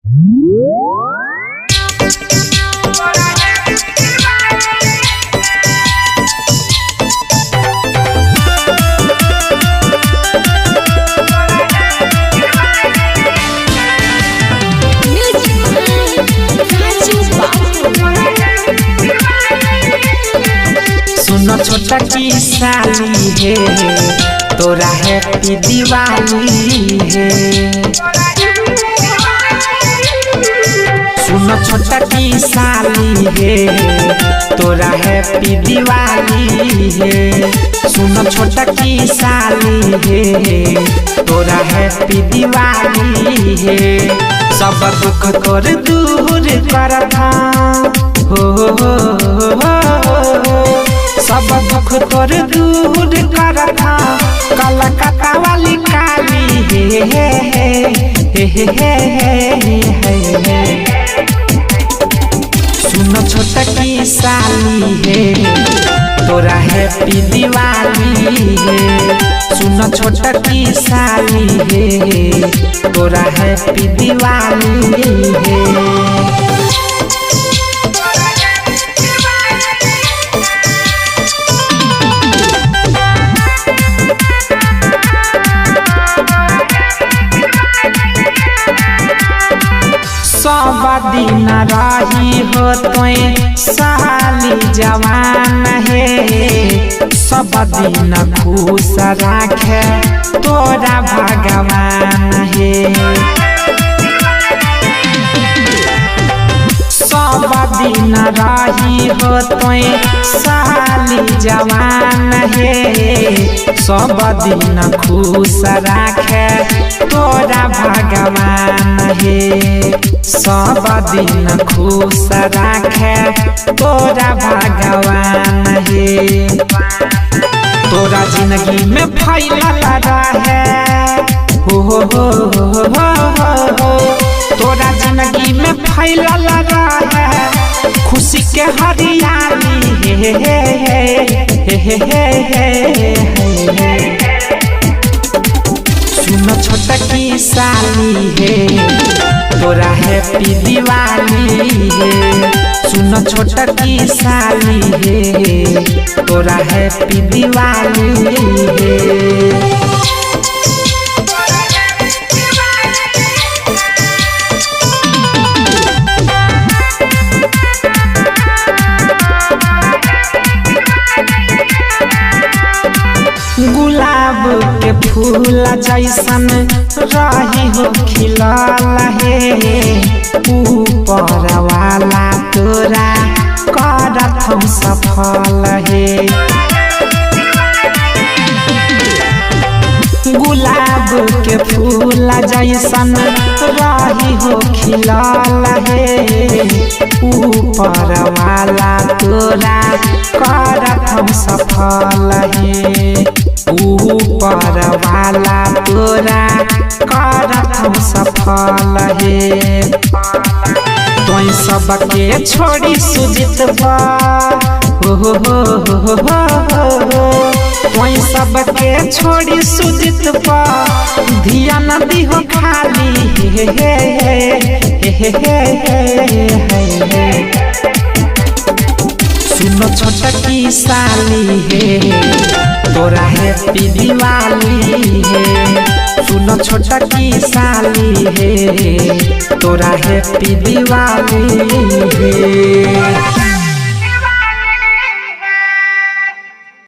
सुनो छोटा की साली है तोरा हैप्पी दिवाली है। सुनो छोटा की साली है तोरा हैप्पी दिवाली है। सुनो छोटा की साली है तोरा हैप्पी दिवाली है। सब दुख तोर दूर करता हो सब दुख तोर दूर करता कलकत्ता वाली काली सुनो छोटा की साली है तोरा हैप्पी दिवाली है। सुनो छोटा की साली है तोरा हैप्पी दिवाली है। सब दिन रही हो तोय साली जवान है। सब दिन खुश रखे तोरा भगवान है। सब दिन रही हो तोय साली जवान है। सब दिन खुश रखे तोरा भगवान है। सब दिन खुश रखे तोरा भगवान है। तोरा जिंदगी में फैलल रहे हो तोरा जिंदगी में फैलल रहे खुशी के हरियाली सुनो छोटा की साली है तोरा हैप्पी दिवाली है। सुनो छोटा की साली है तोरा हैप्पी दिवाली है। गुलाब के फूल जैसन रही हो खिलल है। ऊपर वाला तोरा करत हम सफल है। गुलाब के फूल जैसन रही हो खिलल है। ऊपर वाला तोरा करत हम सफल है। ऊपर वाला तोरा करत हम सफल है। तोय सबके छोड़ी सुजित बा तोय सबके छोड़ी सुजित बा ध्यान दिहो खाली सुनो छोटा की साली है तोरा हैप्पी दिवाली है। सुनो छोटा की साली है तोरा हैप्पी दिवाली है।